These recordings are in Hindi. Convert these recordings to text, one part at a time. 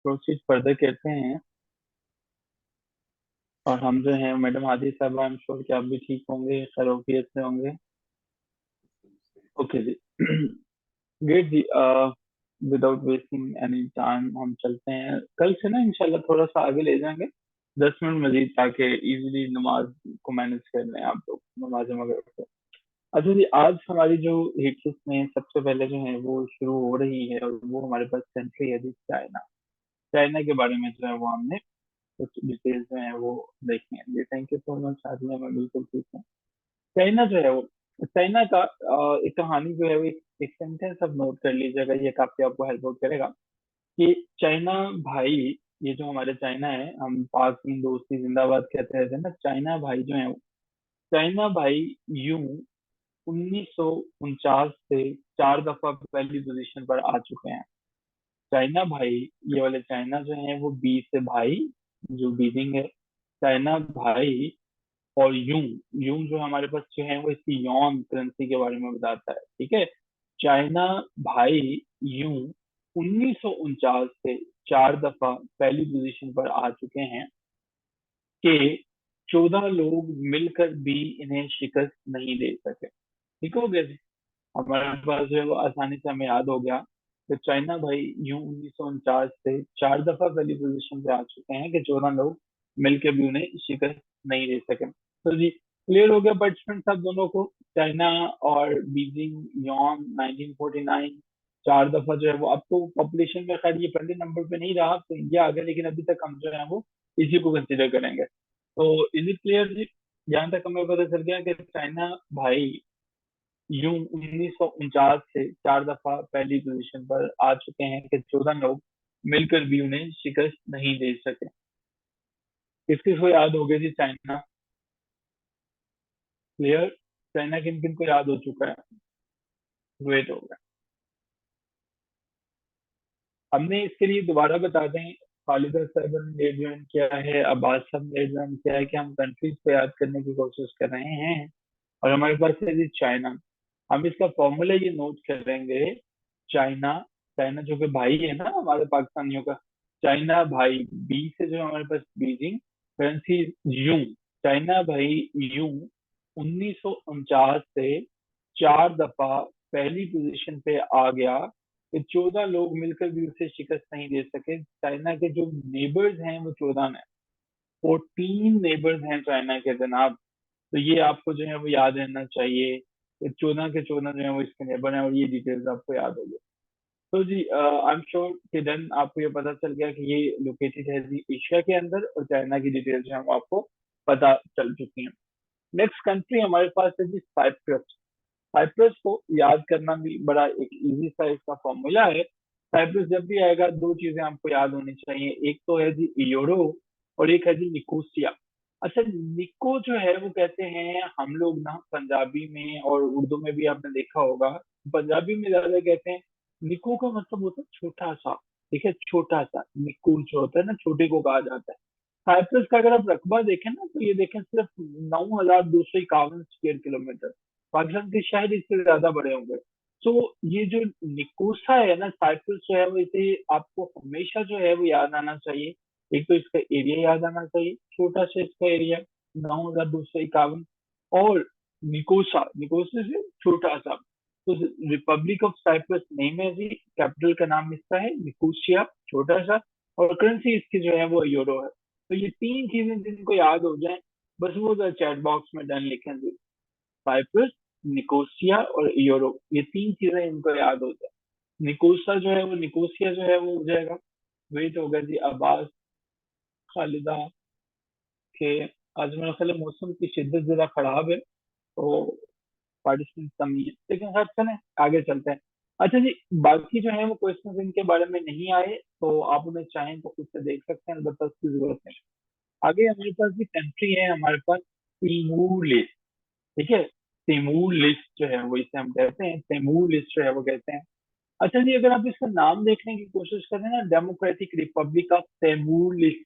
प्रोसीड फर्दर कहते हैं। और हम जो हैं मैडम आदि साहब, आई एम श्योर कि आप भी ठीक होंगे, खैरियत से होंगे। ओके जी। ग्रेट जी। विदाउट वेस्टिंग एनी टाइम हम चलते हैं, कल से ना इंशाल्लाह थोड़ा सा आगे ले जाएंगे, 10 मिनट मजीद, ताकि इजीली नमाज को मैनेज कर लें आप लोग, नमाज मगरिब को। अच्छा जी, आज हमारी जो हिट लिस्ट में सबसे पहले जो है वो शुरू हो रही है, और वो हमारे पास कंट्री है जी चाइना। चाइना के बारे में जो है वो हमने कुछ डिटेल्स जो है वो देखी है जी। Thank you so much Aadiya, मैं बिल्कुल ठीक हूँ। चाइना जो है वो, चाइना का एक कहानी जो है वो, एक सेंटेंस आप नोट कर लीजिएगा, ये काफी आपको हेल्प आउट करेगा कि चाइना भाई, ये जो हमारे चाइना है, हम पाक चीन दोस्ती जिंदाबाद कहते रहते हैं ना, चाइना भाई जो है वो, चाइना भाई यूं 1949 से 4 दफा पहली पोजीशन पर आ चुके हैं। चाइना भाई, ये वाले चाइना जो है वो बी से भाई, जो बीजिंग है, चाइना भाई, और यूं, यूं जो हमारे पास जो है वो इसकी यौन करेंसी के बारे में बताता है, ठीक है। चाइना भाई यूं 1949 से 4 दफा पहली पोजीशन पर आ चुके हैं कि 14 लोग मिलकर भी इन्हें शिकस्त नहीं दे सके। ठीक हो गया जी। हमारे पास जो है वो आसानी से हमें याद हो गया कि चाइना भाई यूं 1949 से 4 दफा पहली पोजीशन पे आ चुके हैं कि 14 लोग मिलकर भी उन्हें शिकस्त नहीं दे सके। तो जी, क्लियर हो गया पार्टिसिपेंट सब दोनों को। चाइना और बीजिंग यौन 1949 4 दफा जो है वो, अब तो पॉपुलेशन में खैर ये पहले नंबर पे नहीं रहा, तो इंडिया आ गया, लेकिन अभी तक हम जो है वो इसी को कंसिडर करेंगे। तो इज इट क्लियर जी? जहां तक हमें पता चल गया कि चाइना भाई यूं 1949 से 4 दफा पहली पोजीशन पर आ चुके हैं कि 14 लोग मिलकर भी उन्हें शिकस्त नहीं दे सके। किस किस को याद हो गया जी चाइना? क्लियर? चाइना किन किन को याद हो चुका है? ग्रेट हो गया। हमने इसके लिए दोबारा बता दें, खालिदा साहब ने डेट ज्वाइन किया है, अब्बास साहब ने डेट ज्वाइन किया है, कि हम कंट्रीज को याद करने की कोशिश कर रहे हैं। और हमारे पास है जी चाइना। हम इसका फॉर्मूला ये नोट करेंगे। चाइना, चाइना जो कि भाई है ना हमारे पाकिस्तानियों का, चाइना भाई, बी से जो हमारे पास बीजिंग, करेंसी यूं, चाइना भाई यूं 1949 से 4 दफा पहली पोजीशन पे आ गया कि 14 लोग मिलकर भी उसे शिकस्त नहीं दे सके। चाइना के जो नेबर्स हैं वो 14 हैं, 14 नेबर्स हैं चाइना के जनाब। तो ये आपको जो है वो याद रहना चाहिए कि 14 के 14 जो है वो इसके नेबर हैं, और ये डिटेल्स आपको याद होगी। तो जी, आई एम श्योर कि देन आपको ये पता चल गया कि ये लोकेटेड है जी एशिया के अंदर, और चाइना की डिटेल्स जो है वो आपको पता चल चुकी हैं। नेक्स्ट कंट्री हमारे पास है जी साइप्रस। साइप्रस को याद करना भी बड़ा एक इजी सा इसका फॉर्मूला है। साइप्रस जब भी आएगा, दो चीजें आपको याद होनी चाहिए, एक तो है जी यूरो, और एक है जी निकोसिया। अच्छा, निको जो है वो कहते हैं हम लोग ना पंजाबी में और उर्दू में भी आपने देखा होगा, पंजाबी में ज्यादा कहते हैं। निको का मतलब होता है छोटा सा, ठीक है, छोटा सा। निको जो होता है ना, छोटे को कहा जाता है। साइप्रस का अगर आप रकबा देखें ना, तो ये देखें सिर्फ 9,251 स्क्वायर किलोमीटर। पाकिस्तान के शायद इससे ज्यादा बड़े होंगे। तो ये जो निकोसा है ना, साइप्रस जो है वो, इसे आपको हमेशा जो है वो याद आना चाहिए। एक तो इसका एरिया याद आना चाहिए, छोटा सा इसका एरिया, 9,251। और निकोसा, निकोसा से छोटा सा। तो रिपब्लिक ऑफ साइप्रस नेम है जी, कैपिटल का नाम इसका है निकोसिया, छोटा सा, और करेंसी इसकी जो है वो यूरो है। तो ये तीन चीजें जिनको याद हो जाए, बस वो चैट बॉक्स में डन लिखें जी। साइप्रस, निकोसिया और यूरोप, ये तीन चीजें इनको याद हो जाए। निकोसा जो है वो, निकोसिया जो है वो हो जाएगा। वेट होगा जी अब्बास, खालिदा के। आज मेरा ख्याल है मौसम की शिद्दत जरा खराब है, तो पार्टिसिपेंट कम ही है, लेकिन खैर चलें, आगे चलते हैं। अच्छा जी, बाकी जो है वो क्वेश्चन इनके बारे में नहीं आए, तो आप उन्हें चाहें तो खुद से देख सकते हैं, अलबत्ता उसकी जरूरत नहीं। आगे हमारे पास भी कंट्री है, हमारे पास तिमूर लिस्ट। ठीक है, तिमूर लिस्ट जो है वो, इसे हम कहते हैं तिमूर लिस्ट जो है वो कहते हैं। अच्छा जी, अगर आप इसका नाम देखने की कोशिश करें ना, democratic republic of Timor Leste,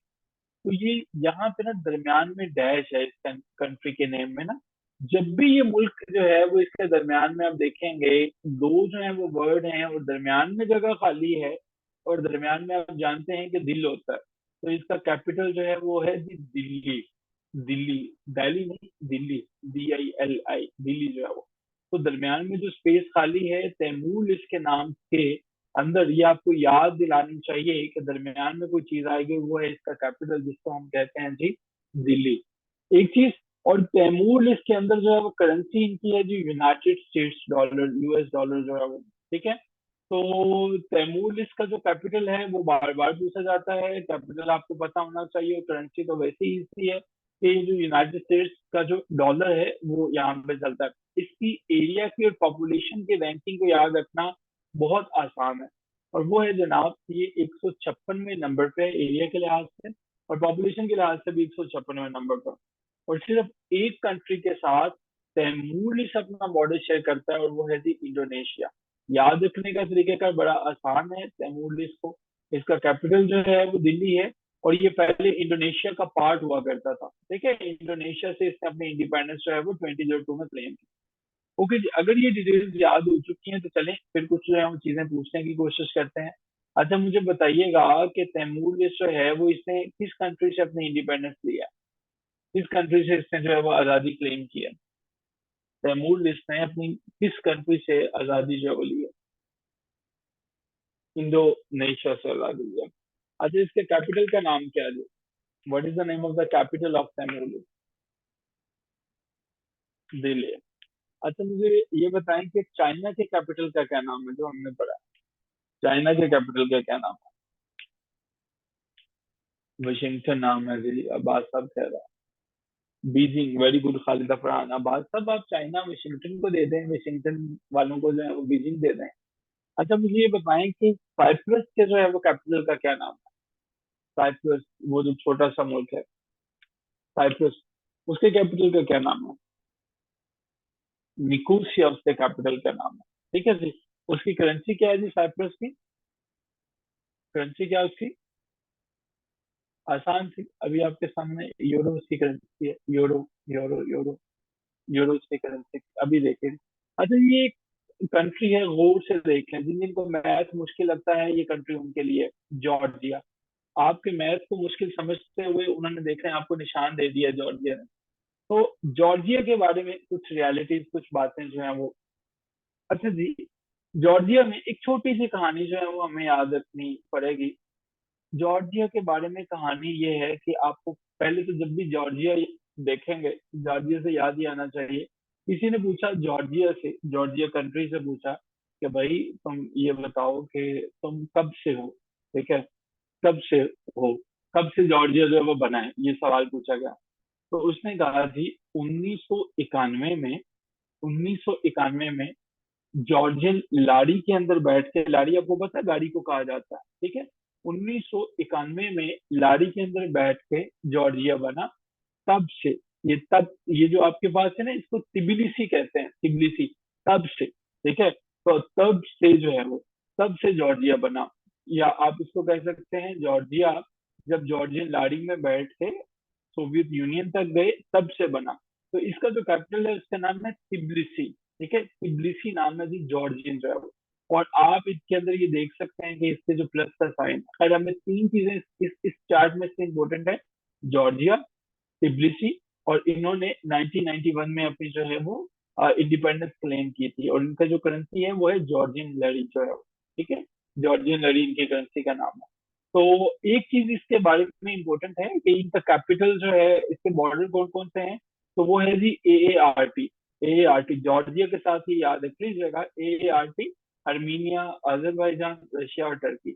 तो ये यहाँ पे ना दरमियान में डैश है इस कंट्री के नेम में ना। जब भी ये मुल्क जो है वो, इसके दरमियान में आप देखेंगे दो जो है वो वर्ड हैं, और दरमियान में जगह खाली है, और दरमियान में आप जानते हैं कि दिल होता है, तो इसका कैपिटल जो है वो है जी दिल्ली। दिल्ली, दिल्ली नहीं, दिल्ली, DILI, दिल्ली जो है वो। तो दरमियान में जो स्पेस खाली है तैमूर इसके नाम के अंदर, ये आपको याद दिलानी चाहिए कि दरमियान में कोई चीज आएगी, वो है इसका कैपिटल, जिसको हम कहते हैं जी दिल्ली। एक चीज, और तैमूर लिस्ट के अंदर जो है वो करेंसी इनकी है जी United States dollar, US dollar जो है वो। ठीक है। तो तैमूर लिस्ट का जो कैपिटल है वो बार बार पूछा जाता है, कैपिटल आपको पता होना चाहिए, और करेंसी तो वैसे ही इजी है कि जो यूनाइटेड स्टेट्स का जो डॉलर है वो यहाँ पे चलता है। इसकी एरिया की और पॉपुलेशन की रैंकिंग को याद रखना बहुत आसान है, और वो है जनाब ये 156वें नंबर पे एरिया के लिहाज से, और पॉपुलेशन के लिहाज से भी 156वें नंबर पर। और सिर्फ एक कंट्री के साथ तैमूर लिस्ट अपना बॉर्डर शेयर करता है, और वो है जी इंडोनेशिया। याद रखने का तरीकेकार बड़ा आसान है तैमूर लिस्ट को। इसका कैपिटल जो है वो दिल्ली है, और ये पहले इंडोनेशिया का पार्ट हुआ करता था। ठीक है, इंडोनेशिया से इसने अपनी इंडिपेंडेंस जो है वो 2002 में क्लेम की। ओके जी, अगर ये डिटेल्स याद हो चुकी हैं तो चलें फिर कुछ जो है हम चीजें पूछने की कोशिश करते हैं। अच्छा, मुझे बताइएगा कि तैमूर लिस्ट जो है वो इसने किस कंट्री से अपनी इंडिपेंडेंस लिया है? किस कंट्री से इसने जो है वो आजादी क्लेम की है? तैमूर लिस्ट ने अपनी किस कंट्री से आजादी जो है वो ली है? इंडोनेशिया से आजादी लिया। अच्छा, इसके कैपिटल का नाम क्या है? What is the name of the capital of Timor Leste? Dili. अच्छा, मुझे ये बताएं कि चाइना के कैपिटल का क्या नाम है, जो हमने पढ़ा? चाइना के कैपिटल का क्या नाम है? वाशिंगटन नाम है जी, अब्बास साहब कह रहा है। Beijing, very good Khalida Farhan. Abbas साहब आप चाइना वाशिंगटन को दे दें, वाशिंगटन वालों को जो है वो बीजिंग दे दें। अच्छा, मुझे ये बताएं कि साइप्रस के जो है वो कैपिटल का क्या नाम है? साइप्रस, वो जो छोटा सा मुल्क है साइप्रस, उसके कैपिटल का क्या नाम है? निकोसिया उसके कैपिटल का नाम है। ठीक है जी। उसकी करेंसी क्या है जी साइप्रस की? करेंसी क्या है उसकी? आसान थी, अभी आपके सामने यूरो उसकी करेंसी है। यूरो, यूरो, यूरो, यूरो उसकी करेंसी अभी देखें। अच्छा, ये एक कंट्री है, गौर से देख लें, जिन जिनको मैथ मुश्किल लगता है ये कंट्री उनके लिए। जॉर्जिया। आपके मैथ को मुश्किल समझते हुए उन्होंने देखे आपको निशान दे दिया जॉर्जिया ने। तो जॉर्जिया के बारे में कुछ रियलिटीज, कुछ बातें जो है वो। अच्छा जी, जॉर्जिया में एक छोटी सी कहानी जो है वो हमें याद रखनी पड़ेगी। जॉर्जिया के बारे में कहानी ये है कि आपको पहले तो जब भी जॉर्जिया देखेंगे, जॉर्जिया से याद ही आना चाहिए। किसी ने पूछा जॉर्जिया से, जॉर्जिया कंट्री से पूछा कि भाई तुम ये बताओ कि तुम कब से हो? ठीक है, कब से हो, कब से जॉर्जिया जो है वो बना है, ये सवाल पूछा गया। तो उसने कहा जी 1991 में, 1991 में जॉर्जियन लाड़ी के अंदर बैठ के, लाड़ी आपको पता है गाड़ी को कहा जाता है, ठीक है, 1991 में लाड़ी के अंदर बैठ के जॉर्जिया बना। तब से, ये जो आपके पास है ना, इसको तिबिलिसी कहते हैं, तिबिलिसी। तब से, ठीक है, तो तब से जो है वो, तब से जॉर्जिया बना। या आप इसको कह सकते हैं जॉर्जिया जब जॉर्जियन लाड़ी में बैठ के सोवियत यूनियन तक गए तब से बना। तो इसका जो कैपिटल है उसका नाम है तिब्लिसी। ठीक है, तिब्लिसी नाम है जी जॉर्जियन जो है वो। और आप इसके अंदर ये देख सकते हैं कि इसके जो प्लस का साइन, खैर हमें तीन चीजें इस चार्ट में से इंपॉर्टेंट है। जॉर्जिया, तिब्लिसी, और इन्होंने 1991 में अपनी जो है वो इंडिपेंडेंस क्लेम की थी, और इनका जो करेंसी है वो है जॉर्जियन लड़ी जो है वो। ठीक है, जॉर्जियन लड़ी इनकी करेंसी का नाम है। तो एक चीज इसके बारे में इम्पोर्टेंट है कि इनका कैपिटल जो है, इसके बॉर्डर कौन कौन से हैं, तो वो है जी AART। AART जॉर्जिया के साथ ही याद रख लीजिएगा, AART, अर्मीनिया, अजरबैजान, रशिया और टर्की।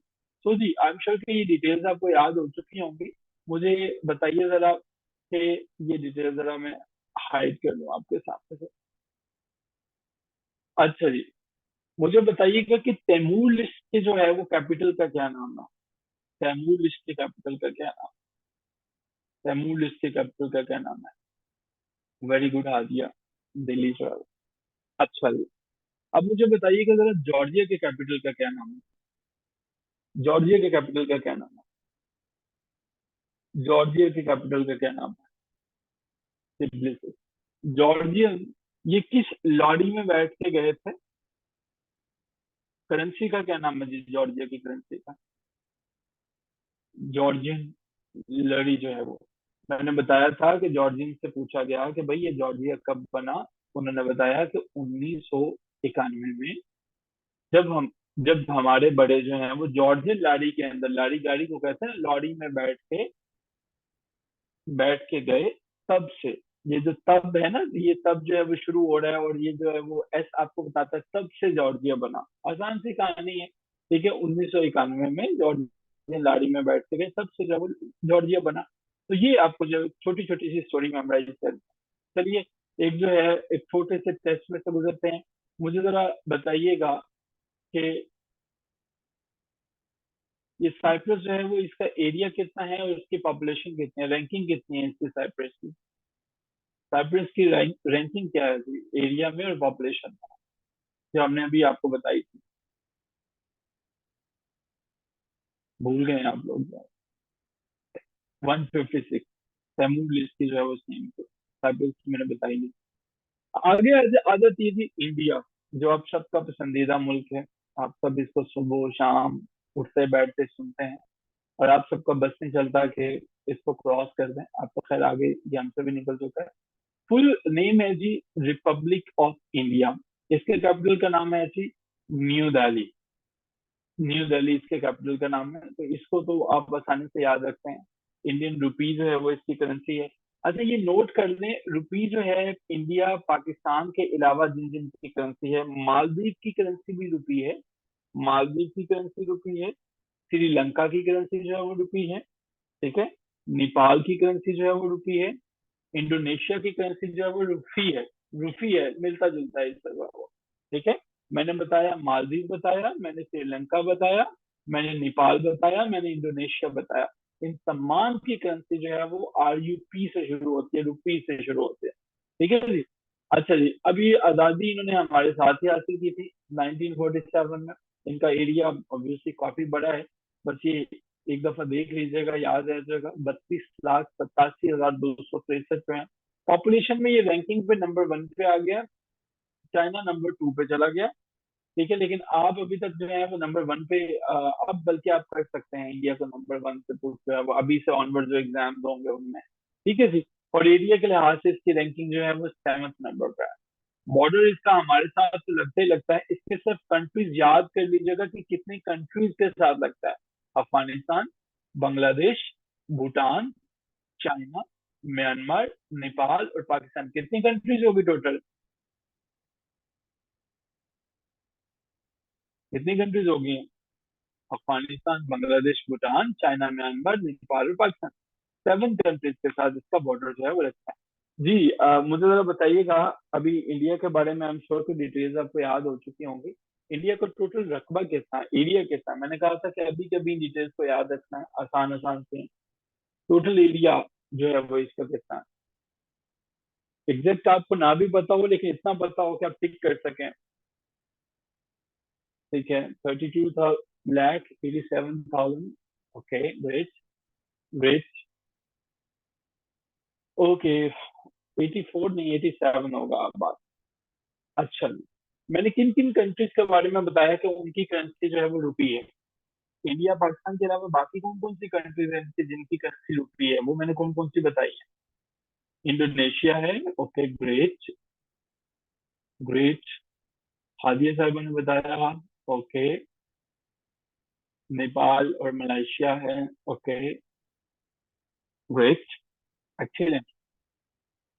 तो जी आई एम श्योर कि ये डिटेल्स आपको याद हो चुकी होंगी। मुझे बताइए जरा कि ये डिटेल जरा मैं हाइड कर लूँ आपके सामने से। अच्छा जी, मुझे बताइएगा कि तैमूर लिस्ट के जो है वो कैपिटल का क्या नाम है? तैमूर लिस्ट के कैपिटल का क्या नाम? तैमूर लिस्ट के कैपिटल का क्या नाम है? वेरी गुड हादिया, दिल्ली जो है। अच्छा जी, अब मुझे बताइएगा जरा जॉर्जिया के कैपिटल का क्या नाम है? जॉर्जिया के कैपिटल का क्या नाम है? जॉर्जिया के कैपिटल का क्या नाम है? तिब्लिसी। जॉर्जिया, ये किस लॉरी में बैठ के गए थे? करेंसी का क्या नाम है जी जॉर्जिया की करेंसी का? जॉर्जियन लड़ी जो है वो, मैंने बताया था कि जॉर्जियन से पूछा गया कि भाई ये जॉर्जिया कब बना। उन्होंने बताया कि 1991 में, जब हम जब हमारे बड़े जो हैं वो जॉर्जियन लाड़ी के अंदर, लाड़ी गाड़ी को कहते हैं, लॉरी में बैठ के गए, तब से, ये जो तब है ना, ये तब जो है वो शुरू हो रहा है, और ये जो है वो एस आपको बताता है तब से जॉर्जिया बना। आसान सी कहानी है। ठीक है, 1991 में जॉर्जिया लाड़ी में बैठ के गए, तब से जो है वो जॉर्जिया बना। तो ये आपको जो छोटी छोटी सी स्टोरी मेमोराइज कर, चलिए एक जो है एक छोटे से टेस्ट में से गुजरते हैं। मुझे जरा बताइएगा कि ये साइप्रस जो है वो, इसका एरिया कितना है और इसकी पॉपुलेशन कितनी है, रैंकिंग कितनी है इसकी साइप्रस की। साइप्रस की रैंकिंग क्या है एरिया में और पॉपुलेशन में, जो हमने अभी आपको बताई थी। भूल गए आप लोग। 156। तैमूर लिस्ट की जो है वो सेम, साइप्रस की मैंने बताई नहीं। आगे आ जाती थी इंडिया, जो आप सबका पसंदीदा मुल्क है। आप सब इसको सुबह शाम उठते बैठते सुनते हैं, और आप सबका बस नहीं चलता कि इसको क्रॉस कर दें। आप तो खैर आगे ये हमसे भी निकल चुका है। फुल नेम है जी रिपब्लिक ऑफ इंडिया। इसके कैपिटल का नाम है जी न्यू दिल्ली। न्यू दिल्ली इसके कैपिटल का नाम है, तो इसको तो आप आसानी से याद रखते हैं। इंडियन रुपी जो है वो इसकी करेंसी है। अच्छा, ये नोट कर लें, रुपी जो है इंडिया पाकिस्तान के अलावा जिन जिन की करेंसी है, मालदीव की करेंसी भी रुपी है। मालदीव की करेंसी रुपी है। श्रीलंका की करेंसी जो है वो रुपी है। ठीक है। नेपाल की करेंसी जो है वो रुपी है। इंडोनेशिया की करेंसी जो है वो रुपी है। रुपी है, मिलता जुलता है इससे वो। ठीक है। मैंने बताया मालदीव, बताया मैंने श्रीलंका, बताया मैंने नेपाल, बताया मैंने इंडोनेशिया बताया। इन तमाम की करेंसी जो है वो RUP से शुरू होती है, रुपी से शुरू होती है। ठीक है जी। अच्छा जी, अभी आजादी इन्होंने हमारे साथ ही हासिल की थी 1947 में। इनका एरिया ऑब्वियसली काफी बड़ा है। बस ये एक दफा देख लीजिएगा, याद रह जाएगा, 32,87,263 पे है। पॉपुलेशन में ये रैंकिंग पे नंबर 1 पे आ गया। चाइना नंबर 2 पे चला गया। ठीक है, लेकिन आप अभी तक जो है वो नंबर 1 पे, अब बल्कि आप कर सकते हैं इंडिया को नंबर 1 से पूछ जो है वो अभी से ऑनवर्ड जो एग्जाम होंगे उनमें। ठीक है जी। और एरिया के लिहाज से इसकी रैंकिंग जो है वो 7th नंबर पे है। बॉर्डर इसका हमारे साथ तो लगता ही लगता है। इसके सिर्फ कंट्रीज याद कर लीजिएगा कि कितनी कंट्रीज के साथ लगता है। अफगानिस्तान, बांग्लादेश, भूटान, चाइना, म्यांमार, नेपाल और पाकिस्तान, कितनी कंट्रीज होगी टोटल, कितनी कंट्रीज होगी। अफगानिस्तान, बांग्लादेश, भूटान, चाइना, म्यांमार, नेपाल और पाकिस्तान, 7 कंट्रीज के साथ इसका बॉर्डर जो है वो लगता है जी। मुझे जरा बताइएगा, अभी इंडिया के बारे में आई एम श्योर की डिटेल्स आपको याद हो चुकी होंगी। इंडिया का टोटल रकबा कितना है, एरिया कितना है, मैंने कहा था कि अभी कभी डिटेल्स को याद रखना है, आसान आसान से। टोटल एरिया जो है वो इसका कितना है। एग्जैक्ट आपको ना भी पता हो, लेकिन इतना पता हो कि आप टिक कर सकें। ठीक है, 32 lakh 87,000। Okay, great, great. Okay, 84 नहीं, 87 होगा आप बात। अच्छा, मैंने किन किन कंट्रीज के बारे में बताया कि उनकी करेंसी जो है वो रुपी है। इंडिया पाकिस्तान के अलावा बाकी कौन कौन सी कंट्रीज हैं जिनकी करेंसी रुपी है, वो मैंने कौन कौन सी बताई है। इंडोनेशिया है। Okay, great, great. हादिया साहब ने बताया। ओके। नेपाल और मलेशिया है। Okay, great, excellent.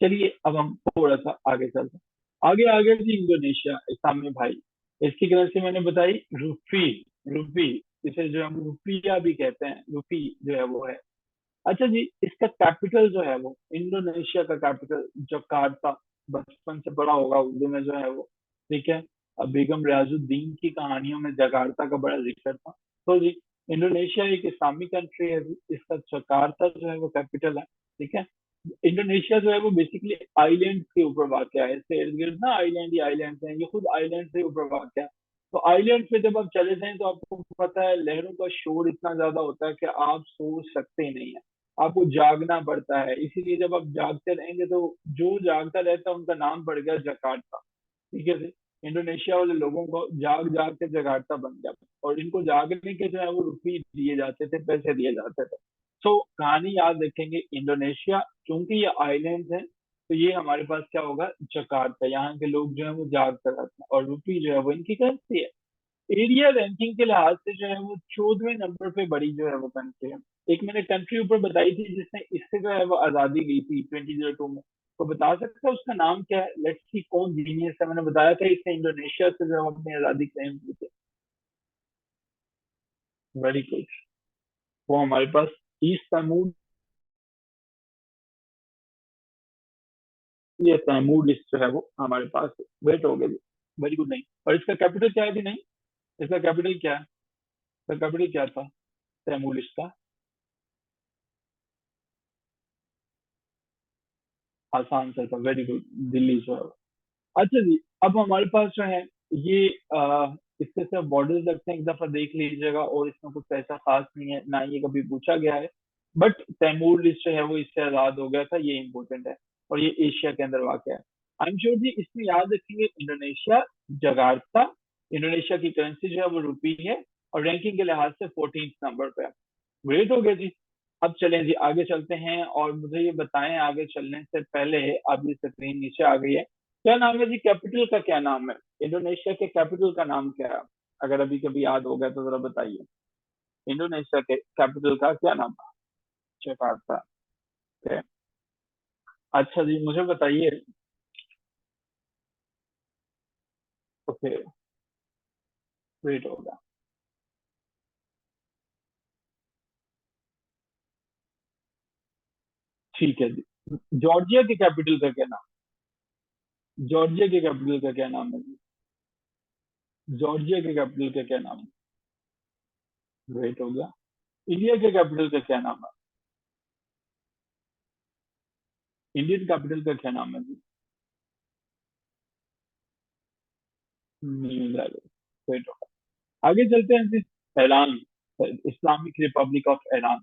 चलिए अब हम थोड़ा सा आगे चलते हैं। आगे आगे जी, इंडोनेशिया इस्लामी भाई, इसकी करेंसी मैंने बताई रुपी। रुपी, इसे जो हम रुपया भी कहते हैं, रुपी जो है वो है। अच्छा जी, इसका कैपिटल जो है वो, इंडोनेशिया का कैपिटल जकार्ता। बचपन से पढ़ा होगा उर्दू में जो है वो। ठीक है। अब बेगम रियाजुद्दीन की कहानियों में जकार्ता का बड़ा जिक्र था। तो जी, इंडोनेशिया एक इस्लामी कंट्री है जी, इसका जकार्ता जो है वो कैपिटल है। ठीक है। इंडोनेशिया जो है वो बेसिकली आइलैंड के ऊपर वाक़ है। इससे इर्द गिर्द ना आइलैंड ही आइलैंड हैं, ये खुद आइलैंड से ऊपर वाक़ है। तो आइलैंड पे जब आप चले जाएं तो आपको पता है लहरों का शोर इतना ज्यादा होता है कि आप सो सकते ही नहीं है। आपको जागना पड़ता है, इसीलिए जब आप जागते रहेंगे तो जो जागता रहता है उनका नाम पड़ गया जकार्ता। ठीक है जी। इंडोनेशिया वाले लोगों को जाग जाग के जगाड़ता बन गया, और इनको जागने के जो है वो रुपये दिए जाते थे, पैसे दिए जाते थे। तो कहानी याद रखेंगे, इंडोनेशिया चूंकि ये आइलैंड है, तो ये हमारे पास क्या होगा, जकार्ता, यहाँ के लोग जो है वो जाग कर रहते हैं, और रुपी जो है वो इनकी करेंसी है। एरिया रैंकिंग के लिहाज से जो है वो 14वें नंबर पे बड़ी जो है वो कंट्री है। एक मैंने कंट्री ऊपर बताई थी जिसने इससे जो है वो आजादी ली थी 2002 में, तो बता सकता है उसका नाम क्या है? लेट्स सी कौन जीनियस है। मैंने बताया था इसने इंडोनेशिया से जो है अपनी आजादी क्लेम की थी। Very good. वो हमारे पास ईस्ट तैमूर, ये तैमूर लिस्ट जो है वो हमारे पास वेट हो गया जी। Very good. नहीं, और इसका कैपिटल क्या है जी? नहीं, इसका कैपिटल क्या है? इसका कैपिटल क्या था तैमूर लिस्ट का? आसान सा था, वेरी गुड, दिल्ली जो है। अच्छा जी, अब हमारे पास जो है ये इसके सिर्फ बॉर्डर्स लगते हैं, एक दफा देख लीजिएगा, और इसमें कुछ ऐसा खास नहीं है, ना ये कभी पूछा गया है। बट तैमूर लिस्ट जो है वो इससे आजाद हो गया था, ये इंपॉर्टेंट है, और ये एशिया के अंदर वाक़ है। आई एम श्योर जी इसमें याद रखेंगे, इंडोनेशिया, जगार्ता, इंडोनेशिया की करेंसी जो है वो रुपी है, और रैंकिंग के लिहाज से 14th नंबर पे है। ग्रेट हो गया जी। अब चलें जी, आगे चलते हैं, और मुझे ये बताएं आगे चलने से पहले, अब ये स्क्रीन नीचे आ गई है, क्या नाम है जी, कैपिटल का क्या नाम है? इंडोनेशिया के कैपिटल का नाम क्या है? अगर अभी कभी याद हो गया तो जरा बताइए। इंडोनेशिया के कैपिटल का क्या नाम है? जकार्ता। ओके। अच्छा जी, मुझे बताइए। ओके, वेट होगा। ठीक है जी। जॉर्जिया के कैपिटल का क्या नाम? जॉर्जिया के कैपिटल का क्या नाम है जी? जॉर्जिया के कैपिटल का क्या नाम है? वेट हो गया। इंडिया के कैपिटल का क्या नाम है? इंडियन कैपिटल का क्या नाम है जी? न्यूज। वेट होगा। आगे चलते हैं जी। Iran, Islamic Republic of Iran.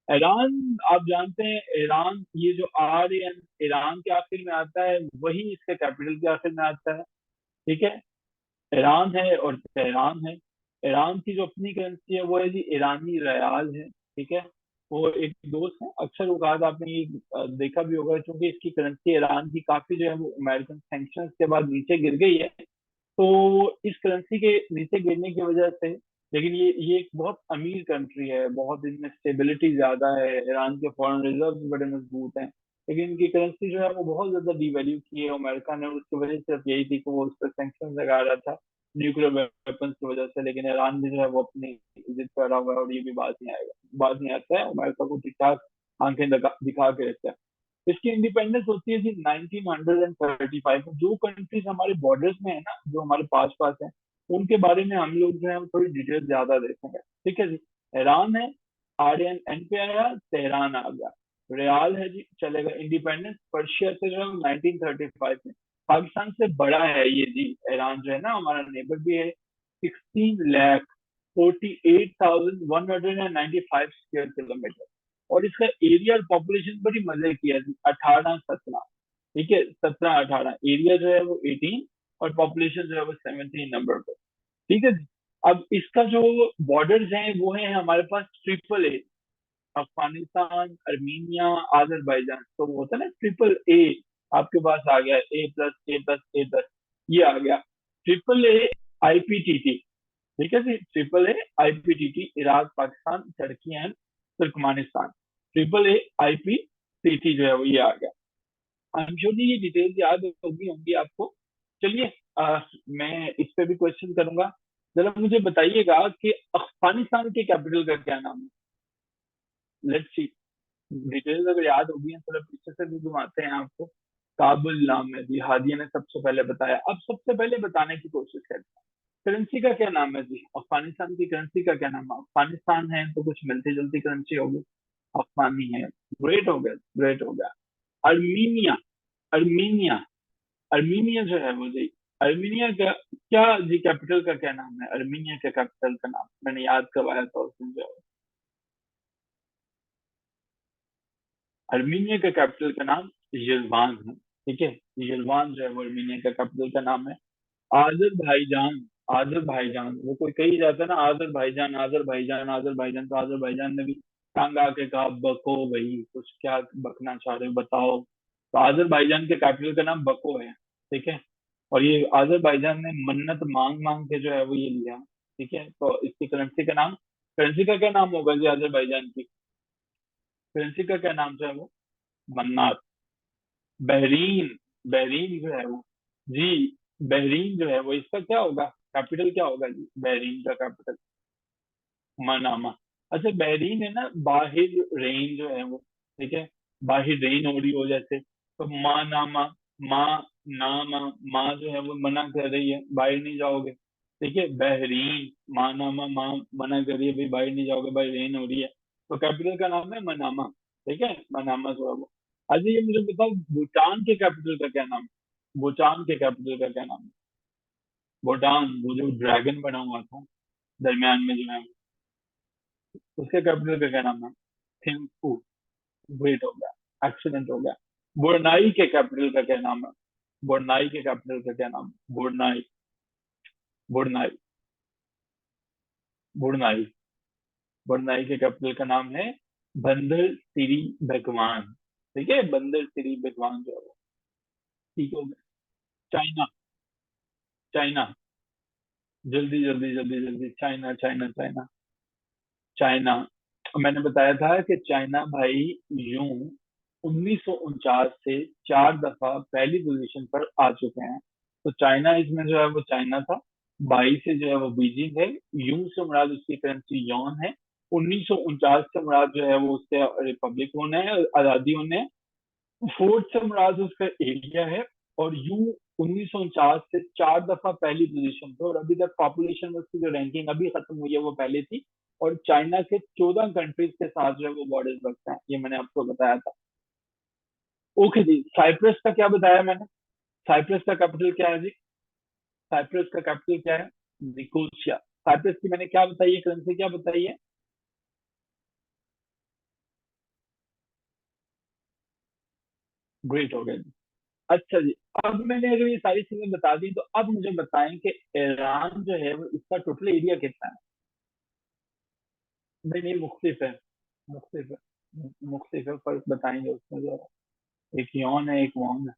Iran, आप जानते हैं ईरान, ये जो आर एन ईरान के आखिर में आता है, वही इसके कैपिटल के आखिर में आता है। ठीक है, ईरान है और तेहरान है। ईरान की जो अपनी करेंसी है वो है जी ईरानी रियाल है। ठीक है, वो एक दोस्त है, अक्सर औकात आपने ये देखा भी होगा, क्योंकि इसकी करेंसी ईरान की काफी जो है वो अमेरिकन सैंक्शन के बाद नीचे गिर गई है। तो इस करेंसी के नीचे गिरने की वजह से, लेकिन ये एक बहुत अमीर कंट्री है, बहुत इनमें स्टेबिलिटी ज्यादा है, ईरान के फॉरेन रिजर्व बड़े मजबूत हैं, लेकिन इनकी करेंसी जो है वो बहुत ज्यादा डिवैल्यू की है अमेरिका ने। उसकी वजह सिर्फ यही थी कि वो उस पर सैंक्शन लगा रहा था न्यूक्लियर वेपन्स की वजह से, लेकिन ईरान भी जो है वो अपनी जिद पर अड़ा हुआ है, और ये भी बात नहीं आएगा, बात नहीं आता है, अमेरिका को ठीक ठाक आंखें दिखा के रखता है। इसकी इंडिपेंडेंस होती है जी 1935 में। जो कंट्रीज हमारे बॉर्डर्स में है ना, जो हमारे पास पास है, उनके बारे में हम लोग जो है वो थोड़ी डिटेल ज्यादा देखेंगे। ठीक है जी। ईरान है, आर्यन एन पे आया, तेहरान आ गया। रियाल है जी, चलेगा। इंडिपेंडेंस पर्शिया से जो है 1935 में। पाकिस्तान से बड़ा है ये जी, ईरान जो है ना हमारा नेबर भी है। 16,48,195 स्क्वायर किलोमीटर, और इसका एरिया और पॉपुलेशन बड़ी मजे की है, 18-17। ठीक है, 17-18, एरिया जो है वो 18, और पॉपुलेशन जो है वो 17 नंबर पर। ठीक है जी। अब इसका जो बॉर्डर्स हैं वो है हमारे पास triple A, Afghanistan, Armenia, Azerbaijan, तो वो होता है ना ट्रिपल ए। आपके पास आ गया A+A+A+, ये आ गया ट्रिपल ए IPTT। ठीक है जी, triple A IPTT, Iraq, Pakistan, Turkey and Turkmenistan. Triple A IPTT जो है वो ये आ गया। आई एम श्योर जी ये डिटेल्स याद होगी होंगी आपको। चलिए, मैं इस पे भी क्वेश्चन करूंगा। जरा मुझे बताइएगा कि अफगानिस्तान के कैपिटल का क्या नाम है? लेट्स सी, डिटेल्स अगर याद होगी हैं, थोड़ा पीछे से भी घुमाते हैं आपको। काबुल नाम है जी, हादिया ने सबसे पहले बताया। अब सबसे पहले बताने की कोशिश करते हैं, करेंसी का क्या नाम है जी? अफगानिस्तान की करेंसी का क्या नाम है? अफगानिस्तान है तो कुछ मिलती जुलती करेंसी होगी, अफगानी है। ग्रेट हो गया, ग्रेट हो गया। अर्मीनिया, अर्मीनिया, अर्मीनिया जो है वो जी, अर्मीनिया का क्या जी कैपिटल का क्या नाम है? अर्मीनिया के कैपिटल का नाम मैंने याद करवाया था उस दिन जो है। अर्मीनिया का कैपिटल का नाम यजमान है। ठीक है, यजमान जो है वो अर्मीनिया का कैपिटल का नाम है। आजरबाईजान। आजरबाईजान, वो कोई कही जाता है ना, आजरबाईजान आजरबाईजान आजरबाईजान, तो आजरबाईजान ने भी टांगा के कहा बको भाई, कुछ क्या बकना चाह रहे हो बताओ। तो आजरबाईजान के कैपिटल का नाम बको है। ठीक है। और ये आजरबाईजान ने मन्नत मांग मांग के जो है वो ये लिया। ठीक है, तो इसकी करेंसी का क्या नाम होगा जी आजरबाईजान की? करेंसी का क्या नाम जो है वो? मन्नात। बहरीन। बहरीन जो है वो, जी, बहरीन जो है वो, इसका क्या होगा? कैपिटल क्या होगा जी बहरीन का कैपिटल? मनामा। अच्छा, बहरीन है ना, बाहिर रेन जो है वो। ठीक है। बाहिर रेन हो रही हो जैसे, तो मानामा। माँ, नामा। माँ जो है वो मना कर रही है, बाहर नहीं जाओगे। ठीक है, बहरीन। मानामा, माँ मना कर रही है, भाई बाहर नहीं जाओगे, भाई रेन हो रही है। तो कैपिटल का नाम है मनामा। ठीक है, मनामा जो है वो। अच्छा, ये मुझे बताओ, भूटान के कैपिटल का क्या नाम है? भूटान के कैपिटल का क्या नाम है? भूटान, वो जो ड्रैगन बना हुआ था दरमियान में जो है, उसके कैपिटल का क्या नाम है? थिम्पू। ग्रेट हो गया, एक्सीलेंट हो गया। बुरनाई के कैपिटल का क्या नाम है? बुरनाई के कैपिटल का क्या नाम है? बुरनाई। बुरनाई। बुरनाई। बुरनाई के कैपिटल का नाम है बंदर सिरी भगवान। ठीक है, बंदर सिरी भगवान जो है वो। ठीक हो गया। चाइना। चाइना। जल्दी जल्दी जल्दी जल्दी, चाइना चाइना चाइना। चाइना। मैंने बताया था कि चाइना भाई यूं 1949 से 4 दफा पहली पोजीशन पर आ चुके हैं। तो चाइना इसमें जो है वो चाइना था। 22 से जो है वो बीजिंग है। यूं से मुराद उसकी करेंसी यॉन है। 1949 से मुराद जो है वो उससे रिपब्लिक होना है, आजादी होने है। फोर्थ से मुराद उसका एरिया है। और यू 1949 से 4 दफा पहली पोजीशन पे, और अभी तक पॉपुलेशन में उसकी जो रैंकिंग अभी खत्म हुई है वो पहले थी। और चाइना के 14 कंट्रीज के साथ जो है वो बॉर्डर रखता है, ये मैंने आपको बताया था। ओके जी, साइप्रस का क्या बताया मैंने? साइप्रस का कैपिटल क्या है जी? साइप्रस का कैपिटल क्या है? निकोसिया। साइप्रस की मैंने क्या बताई है, करेंसी क्या बताई है? ग्रेट हो गया जी। अच्छा जी, अब मैंने अगर ये सारी चीजें बता दी, तो अब मुझे बताएं कि ईरान जो है वो, इसका टोटल एरिया कितना है? नहीं नहीं, मुख्तलिफ है। मुख्तलिफ है। मुख्तलिफ है, फर्क बताएंगे उसमें जो है। एक यौन है, एक वॉन है।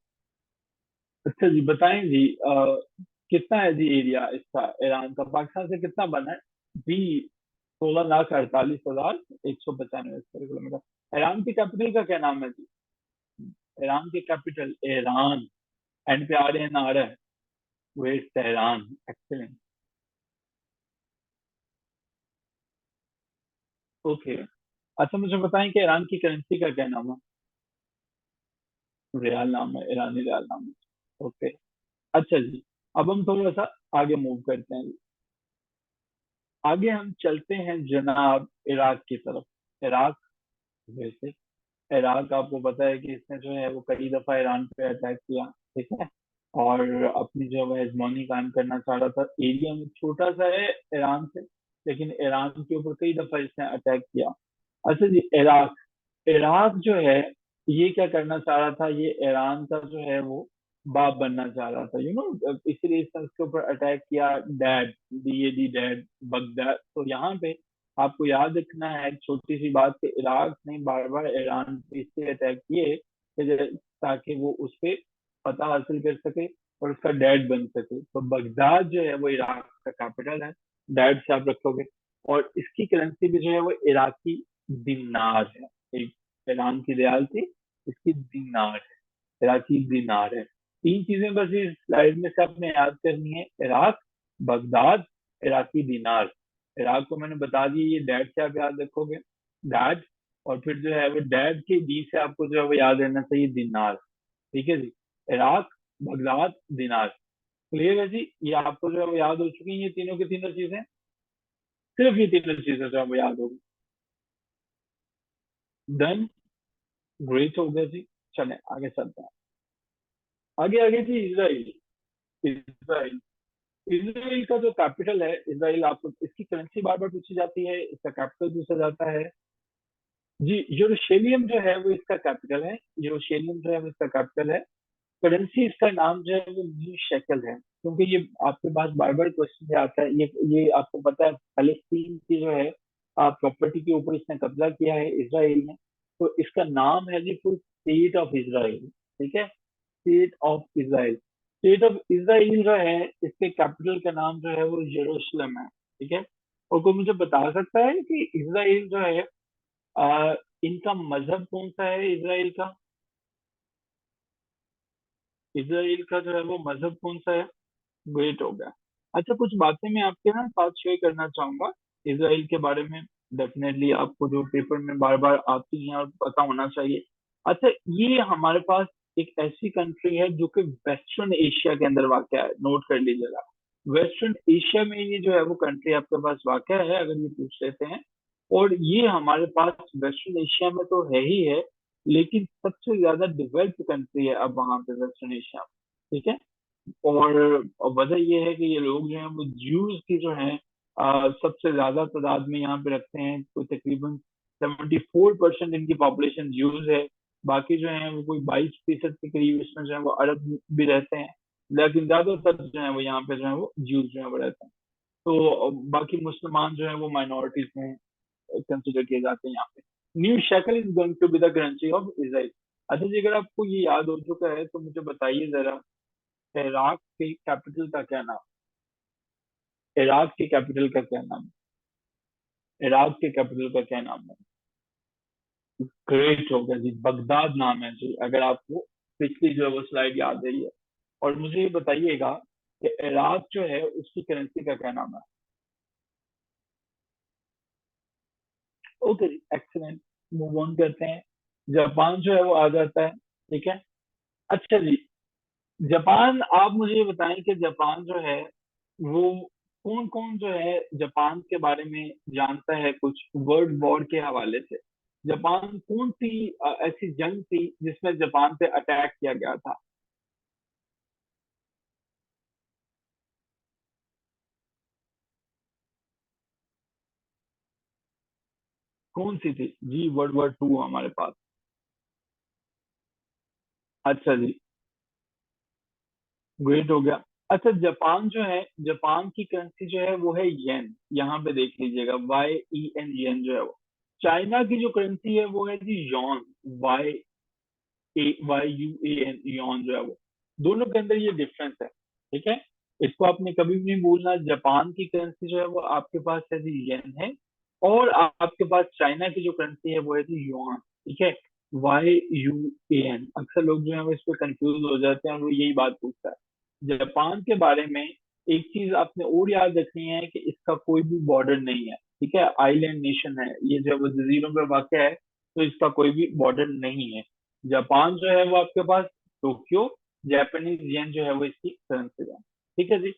अच्छा जी, बताएं जी, कितना है जी एरिया इसका, ईरान का पाकिस्तान से कितना बना है जी? 16,48,195 स्क्वायर किलोमीटर। ईरान की कैपिटल का क्या नाम है जी? ईरान की कैपिटल ईरान। एंड पे आ रहे हैं, ना आ रहा है? West Tehran. एक्सीलेंट। ओके। अच्छा, मुझे बताएं कि ईरान की करेंसी का क्या नाम है? रियाल नाम है, ईरानी रियाल नाम है। ओके। अच्छा जी, अब हम थोड़ा सा आगे मूव करते हैं। आगे हम चलते हैं जनाब इराक की तरफ। इराक, वैसे इराक आपको पता है कि इसने जो है वो कई दफा ईरान पे अटैक किया। ठीक है। और अपनी जो है हेजमोनी कायम करना चाह रहा था। एरिया में छोटा सा है ईरान से, लेकिन ईरान के ऊपर कई दफा इसने अटैक किया। अच्छा जी, इराक। इराक जो है, ये क्या करना चाह रहा था, ये ईरान का जो है वो बाप बनना चाह रहा था, इसलिए इसने उसके ऊपर अटैक किया। Dad, D dad, Baghdad. तो यहाँ पे आपको याद रखना है एक छोटी सी बात, कि इराक ने बार बार ईरान पे इसलिए अटैक किए ताकि वो उस पे फतह हासिल कर सके और उसका डैड बन सके। तो बगदाद जो है वो इराक का कैपिटल है। डैड से आप रखोगे। और इसकी करेंसी भी जो है वो इराकी दिनार है। एक ईरान की रियाल थी, इसकी दिनार है, इराकी दिनार है। तीन चीजें बस इस स्लाइड में से आपने याद करनी है: इराक, बगदाद, इराकी दिनार। इराक को मैंने बता दिया, ये डैड से आप याद रखोगे, डैड। और फिर जो है वो डैड के डी से आपको जो है वो याद रहना चाहिए दिनार। ठीक है जी। इराक, बगदाद, दिनार। क्लियर है जी, ये आपको जो है वो याद हो चुकी है, ये तीनों की तीनों चीजें। सिर्फ ये तीनों चीजें जो है वो याद होगी। डन। ग्रेट हो गया जी। चले आगे चलते हैं। आगे आगे जी, इसराइल। इसराइल। इसराइल का जो कैपिटल है, इसराइल, आपको इसकी करेंसी बार बार पूछी जाती है, इसका कैपिटल पूछा जाता है जी। यरूशलेम जो है वो इसका कैपिटल है। यरूशलेम जो है वो इसका कैपिटल है। करेंसी इसका नाम जो है वो न्यू शेकल है, क्योंकि ये आपके पास बार बार क्वेश्चन आता है। ये आपको पता है फलस्तीन की जो है प्रॉपर्टी के ऊपर इसने कब्जा किया है इसराइल ने, तो इसका नाम है जी फुल स्टेट ऑफ इसराइल। ठीक है, state of Israel. State of Israel जो है इसके कैपिटल का नाम जो है वो यरूशलेम है। ठीक है, और कोई मुझे बता सकता है कि इसराइल जो है इनका मजहब कौन सा है इसराइल का? इसराइल का जो है वो मजहब कौन सा है? ग्रेट हो गया। अच्छा, कुछ बातें मैं आपके ना साथ शेयर करना चाहूंगा इसराइल के बारे में। डेफिनेटली आपको जो पेपर में बार बार आती हैं और पता होना चाहिए। अच्छा, ये हमारे पास एक ऐसी कंट्री है जो कि वेस्टर्न एशिया के अंदर वाक़ है, नोट कर लीजिएगा। वेस्टर्न एशिया में ये जो है वो कंट्री आपके पास वाक़ है, अगर ये पूछ लेते हैं। और ये हमारे पास वेस्टर्न एशिया में तो है ही है, लेकिन सबसे ज्यादा डेवलप्ड कंट्री है अब वहां पे वेस्टर्न एशिया में। ठीक है, और वजह यह है कि ये लोग जो हैं वो ज्यूज की जो है सबसे ज्यादा तादाद में यहाँ पे रखते हैं। तो तकरीबन 74% इनकी पॉपुलेशन ज्यूज है। बाकी जो है वो कोई 22% के करीब इसमें जो है वो अरब भी रहते हैं, लेकिन ज्यादातर जो है वो यहाँ पे जो है वो ज्यूज जो है वो रहते हैं। तो बाकी मुसलमान जो है वो माइनॉरिटीज में कंसिडर किए जाते हैं यहाँ पे। New shekel is going to be the currency of Israel. अच्छा जी, अगर आपको ये याद हो चुका है तो मुझे बताइए जरा, इराक के कैपिटल का क्या नाम? इराक के कैपिटल का क्या नाम? इराक के कैपिटल का क्या नाम है? ग्रेट हो गया जी, बगदाद नाम है जी, अगर आपको पिछली जो है वो स्लाइड याद रही है। और मुझे ये बताइएगा कि इराक जो है उसकी करेंसी का क्या नाम है? ओके जी, एक्सीलेंट। मूव ऑन करते हैं। जापान जो है वो आ जाता है। ठीक है। अच्छा जी, जापान, आप मुझे ये बताएं कि जापान जो है वो कौन कौन जो है जापान के बारे में जानता है कुछ वर्ल्ड वॉर के हवाले से? जापान कौन सी ऐसी जंग थी जिसमें जापान पे अटैक किया गया था? कौन सी थी जी? वर्ल्ड वॉर 2 हमारे पास। अच्छा जी, ग्रेट हो गया। अच्छा, जापान जो है, जापान की करेंसी जो है वो है येन। यहाँ पे देख लीजिएगा, YEN, येन जो है वो। चाइना की जो करेंसी है वो है जी यॉन, YUAN, यॉन जो है वो। दोनों के अंदर ये डिफरेंस है। ठीक है, इसको आपने कभी भी नहीं भूलना। जापान की करेंसी जो है वो आपके पास है जी येन है, और आपके पास चाइना की जो करेंसी है वो है जी युआन। ठीक है, YUAN। अक्सर लोग जो है वो इस पे कंफ्यूज हो जाते हैं और वो यही बात पूछता है। जापान के बारे में एक चीज आपने और याद रखनी है कि इसका कोई भी बॉर्डर नहीं है। ठीक है, आइलैंड नेशन है ये, जो है वो जजीरों पे वाक़ है, तो इसका कोई भी बॉर्डर नहीं है। जापान जो है वो आपके पास टोक्यो, जापानीज येन जो है वो इसकी करेंसी है। ठीक है जी।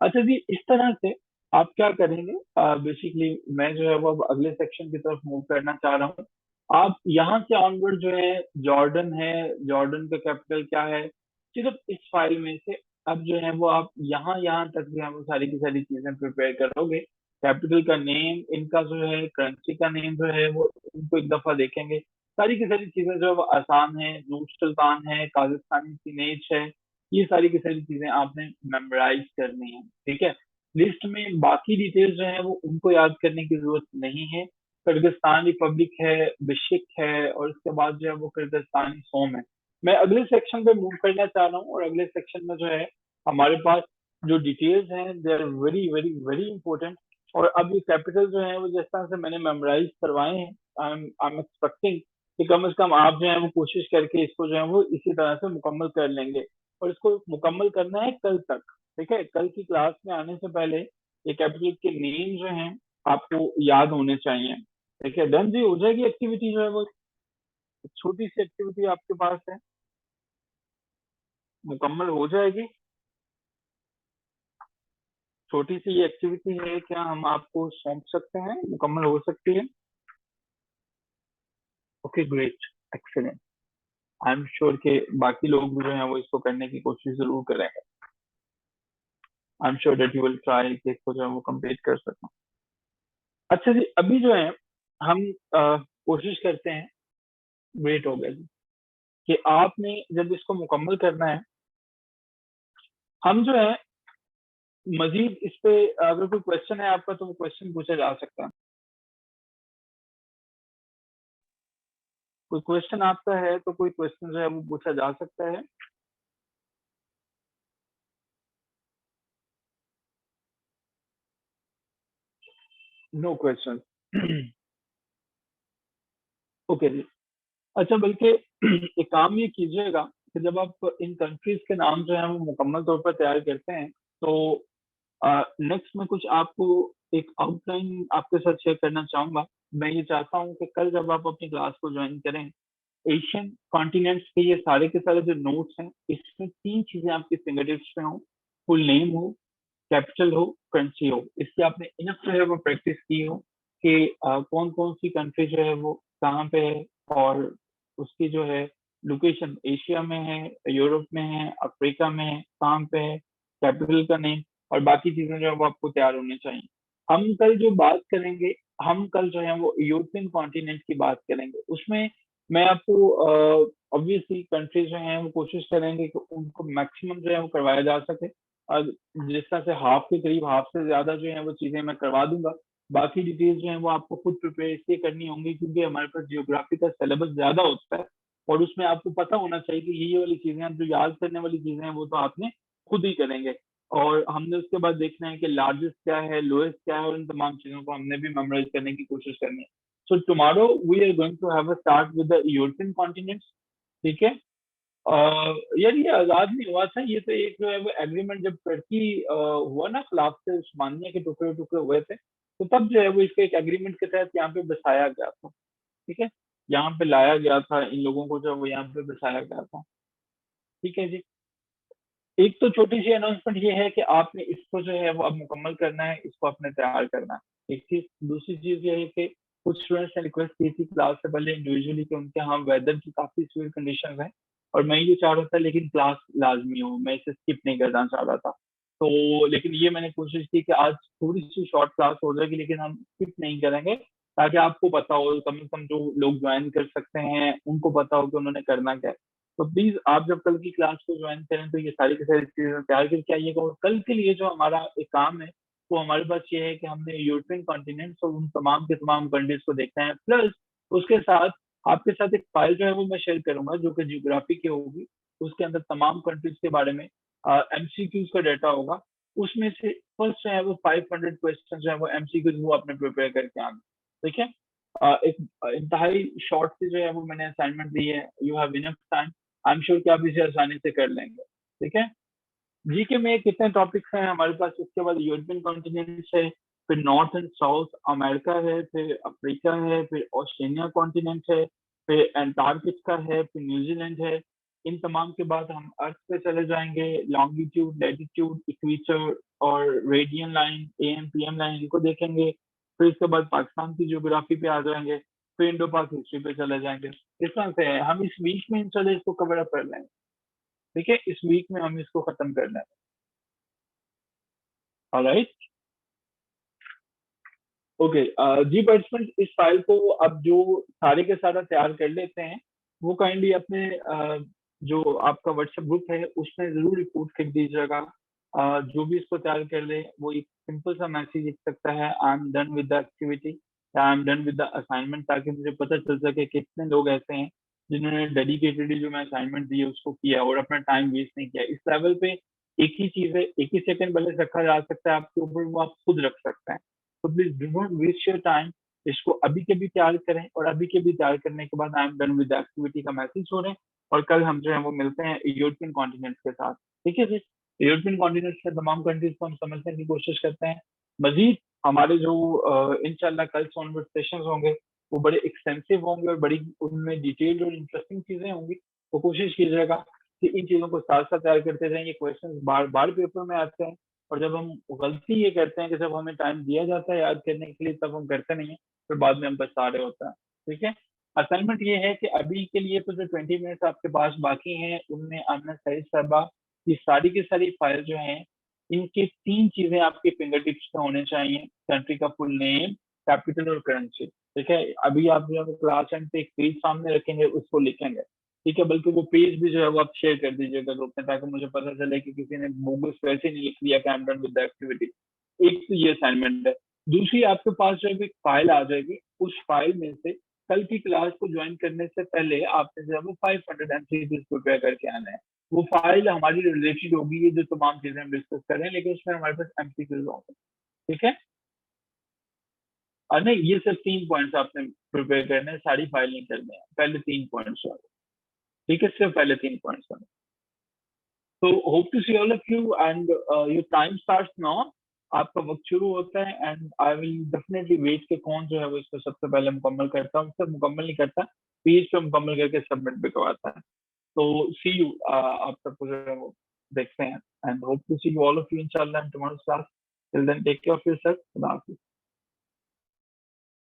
अच्छा जी, इस तरह से आप क्या करेंगे, बेसिकली मैं जो है वो अब अगले सेक्शन की तरफ मूव करना चाह रहा हूँ। आप यहाँ से ऑनवर्ड जो है, जॉर्डन है, जॉर्डन का कैपिटल क्या है, सिर्फ इस फाइल में से अब जो है वो आप यहाँ यहाँ तक जो है वो सारी की सारी चीजें प्रिपेयर करोगे। कैपिटल का नेम इनका जो है, करेंसी का नेम जो है वो इनको एक दफा देखेंगे। सारी की सारी चीजें जो है वो आसान है। नूर सुल्तान है, काजस्तानी सिनेज है, ये सारी की सारी चीजें आपने मेमोराइज करनी है। ठीक है, लिस्ट में बाकी डिटेल्स जो है वो उनको याद करने की जरूरत नहीं है। किर्गिस्तान रिपब्लिक है, बिश्केक है, और उसके बाद जो है वो किर्गिस्तानी सोम है। मैं अगले सेक्शन पे मूव करना चाह रहा हूँ, और अगले सेक्शन में जो है हमारे पास जो डिटेल्स हैं they are very very very important. और अब ये कैपिटल जो है वो जिस तरह से मैंने मेमोराइज करवाए हैं, आई एम एक्सपेक्टिंग कि कम से कम आप जो है वो कोशिश करके इसको जो है वो इसी तरह से मुकम्मल कर लेंगे। और इसको मुकम्मल करना है कल तक। ठीक है, कल की क्लास में आने से पहले ये कैपिटल के नेम जो हैं आपको याद होने चाहिए। ठीक है, डन जी, हो जाएगी एक्टिविटी जो है वो। एक छोटी सी एक्टिविटी आपके पास है, मुकम्मल हो जाएगी। छोटी सी ये एक्टिविटी है, क्या हम आपको सौंप सकते हैं? मुकम्मल हो सकती है? Okay, great, excellent. I am sure कि बाकी लोग भी जो है वो इसको करने की कोशिश जरूर करेंगे। I am sure that you will try कि इसको जो है वो कंप्लीट कर सकें। अच्छा जी, अभी जो है हम कोशिश करते हैं। ग्रेट हो गया जी। कि आपने जब इसको मुकम्मल करना है, हम जो है मजीद इस पे अगर कोई क्वेश्चन है आपका तो वो क्वेश्चन पूछा जा सकता है। कोई क्वेश्चन आपका है तो कोई क्वेश्चन जो है वो पूछा जा सकता है। No question. ओके जी। अच्छा, बल्कि एक काम ये कीजिएगा कि जब आप इन कंट्रीज के नाम जो है वो मुकम्मल तौर पर तैयार करते हैं तो नेक्स्ट में कुछ आपको एक आउटलाइन आपके साथ शेयर करना चाहूंगा। मैं ये चाहता हूँ कि कल जब आप अपनी क्लास को ज्वाइन करें, एशियन कॉन्टिनेंट्स के ये सारे के सारे जो नोट्स हैं इसमें तीन चीजें आपकी फिंगर टिप्स में हो। फुल नेम हो, कैपिटल हो, करेंसी हो। इसकी आपने इनफ जो है वो प्रैक्टिस की हो कि कौन कौन सी कंट्री जो है वो कहाँ पे है, और उसकी जो है लोकेशन एशिया में है, यूरोप में है, अफ्रीका में है, कहाँ पे है, कैपिटल का नेम, और बाकी चीजें जो है वो आपको तैयार होनी चाहिए। हम कल जो बात करेंगे, हम कल जो है वो यूरोपियन कॉन्टिनेंट की बात करेंगे। उसमें मैं आपको ऑब्वियसली कंट्रीज जो हैं वो कोशिश करेंगे कि उनको मैक्सिमम जो है वो करवाया जा सके। और जिस तरह से हाफ के करीब, हाफ से ज्यादा जो है वो चीजें मैं करवा दूंगा। बाकी डिटेल्स जो है वो आपको खुद प्रिपेयर इसलिए करनी होंगी क्योंकि हमारे पास जियोग्राफी का सिलेबस ज्यादा होता है, और उसमें आपको पता होना चाहिए कि ये वाली चीजें हैं, जो याद करने वाली चीजें हैं वो तो आपने खुद ही करेंगे। और हमने उसके बाद देखना है कि लार्जेस्ट क्या है, लोएस्ट क्या है, और इन तमाम चीजों को हमने भी मेमोराइज करने की कोशिश करनी है। So tomorrow we are going to have a start with the European continents. ठीक है। यार ये आजाद नहीं हुआ था, ये तो एक जो है वो एग्रीमेंट जब टर्की हुआ ना खिलाफ से उस्मानिया के टुकड़े टुकड़े हुए थे, तो तब जो है वो इसके एक एग्रीमेंट के तहत यहाँ पे बसाया गया था। ठीक है। यहाँ पे लाया गया था, इन लोगों को जो है वो यहाँ पे बसाया गया था। ठीक है जी। एक तो छोटी सी अनाउंसमेंट ये है कि आपने इसको जो है वो अब मुकम्मल करना है, इसको आपने तैयार करना है। एक चीज, दूसरी चीज ये है कि कुछ स्टूडेंट्स ने रिक्वेस्ट की थी क्लास से पहले इंडिविजुअली कि उनके यहाँ वेदर की काफी सीवियर कंडीशन है, और मैं ये चाह रहा था लेकिन क्लास लाजमी हो, मैं इसे स्किप नहीं करना चाह रहा था। तो लेकिन ये मैंने कोशिश की कि आज थोड़ी सी शॉर्ट क्लास हो जाएगी लेकिन हम स्किप नहीं करेंगे, ताकि आपको पता हो, कम से कम जो लोग ज्वाइन कर सकते हैं उनको पता हो कि उन्होंने करना क्या है। तो प्लीज आप जब कल की क्लास को ज्वाइन करें तो ये सारी की सारी चीजें तैयार करके आइएगा। और कल के लिए जो हमारा एक काम है वो हमारे पास ये है कि हमने यूरोपियन कॉन्टिनेंट्स और उन तमाम के तमाम कंट्रीज को देखना है, प्लस उसके साथ आपके साथ एक फाइल जो है वो मैं शेयर करूंगा जो कि जियोग्राफी की होगी। उसके अंदर तमाम कंट्रीज के बारे में एमसीक्यूज का डाटा होगा। उसमें से फर्स्ट जो है वो 500 क्वेश्चन जो है वो एमसीक्यूज वो आपने प्रिपेयर करके आना। ठीक है। एक इंतहाई शॉर्ट से जो है वो मैंने असाइनमेंट दी है, you have enough time. I am sure कि आप इसे आसानी से कर लेंगे। ठीक है। जीके में कितने टॉपिक्स हैं हमारे पास, उसके बाद यूरोपियन कॉन्टिनेंट है, फिर नॉर्थ एंड साउथ अमेरिका है, फिर अफ्रीका है, फिर ऑस्ट्रेलिया कॉन्टिनेंट है, फिर एंटार्क्टिका है, फिर न्यूजीलैंड है। इन तमाम के बाद हम अर्थ पे चले जाएंगे, लॉन्गिट्यूड, लैटिट्यूड, इक्वेटर और radian line, am PM line, इनको देखेंगे। फिर इसके बाद पाकिस्तान की ज्योग्राफी पे आ जाएंगे, फिर इंडो पाक हिस्ट्री पे चले जाएंगे। इस तरह से है, हम इस वीक में इंशाल्लाह इसको कवर अप कर लेंगे। ठीक है, इस वीक में हम इसको खत्म कर लेंगे। ऑलराइट। ओके जी पार्टिसिपेंट, इस फाइल को अब जो सारे के सारा तैयार कर लेते हैं वो काइंडली अपने जो आपका व्हाट्सएप ग्रुप है उसमें जरूर रिपोर्ट कर दीजिएगा। जो भी इसको तैयार कर ले वो एक सिंपल सा मैसेज लिख सकता है, I am done with the activity या I am done with the assignment, ताकि मुझे पता चल सके कि कितने लोग ऐसे हैं जिन्होंने डेडिकेटेडली जो मैं असाइनमेंट दी है उसको किया और अपना टाइम वेस्ट नहीं किया। इस लेवल पे एक ही चीज है, एक ही सेकंड भले रखा जा सकता है आपके ऊपर, वो आप खुद रख सकते हैं। तो please do not waste your time. इसको अभी के भी तैयार करें, और अभी के भी तैयार करने के बाद आई am done with the activity का मैसेज छोड़ें। और कल हम जो है वो मिलते हैं यूरोपियन कॉन्टिनेंट के साथ। ठीक है जी। यूरोपियन कॉन्टिनेंट के तमाम कंट्रीज को हम समझने की कोशिश करते हैं। मजीद हमारे जो इंशाल्लाह कल ऑनवर्ड सेशन होंगे वो बड़े एक्सटेंसिव होंगे और बड़ी उनमें डिटेल्ड और इंटरेस्टिंग चीजें होंगी। तो कोशिश कीजिएगा कि इन चीजों को साथ साथ तैयार करते रहें। ये क्वेश्चन बार बार पेपर में आते हैं, और जब हम गलती ये करते हैं कि जब हमें टाइम दिया जाता है याद करने के लिए तब हम करते नहीं है, फिर बाद में हम पछता रहे होते हैं। ठीक है। असाइनमेंट ये है कि अभी के लिए तो जो 20 मिनट्स आपके पास बाकी हैं उनमें आमना सही साहबा ये सारी की सारी फाइल जो हैं इनके तीन चीजें आपके फिंगर टिप्स पे होने चाहिए। कंट्री का फुल नेम, कैपिटल और करेंसी। ठीक है। अभी आप जो है क्लास एंड पे एक पेज सामने रखेंगे, उसको लिखेंगे। ठीक है, बल्कि वो पेज भी जो है वो आप शेयर कर दीजिएगा ग्रुप में, ताकि मुझे पता चले कि किसी ने बोगस वैसे नहीं लिख दिया कि आई am done with the activity. एक तो ये असाइनमेंट है। दूसरी, आपके पास जब एक फाइल आ जाएगी, उस फाइल में से कल की क्लास को ज्वाइन करने से पहले आपने जो है वो 500 एमसीक्यूज प्रिपेयर करके आना है। वो फाइल हमारी रिलेटेड होगी, ये जो तमाम चीजें हम डिस्कस कर रहे हैं, लेकिन उसमें हमारे पास एमसीक्यूज होंगे। ठीक है। और नहीं, ये सिर्फ 3 पॉइंट्स आपने प्रिपेयर करने हैं, सारी फाइल नहीं करनी है, पहले 3 पॉइंट्स। ठीक है, सिर्फ पहले 3 पॉइंट्स। तो hope to see all of you and your time starts now. आपका वक्त शुरू होता है and I will definitely wait के कौन जो है वो इसको सबसे पहले मुकम्मल करता है, सिर्फ मुकम्मल नहीं करता, पेज पे मुकम्मल करके सबमिट भी करवाता है। तो सी यू, आप सबको जो है वो देखते हैं and hope to see you all of you इंशाल्लाह in tomorrow's class. Till then take care of yourself. खुदा हाफिज़।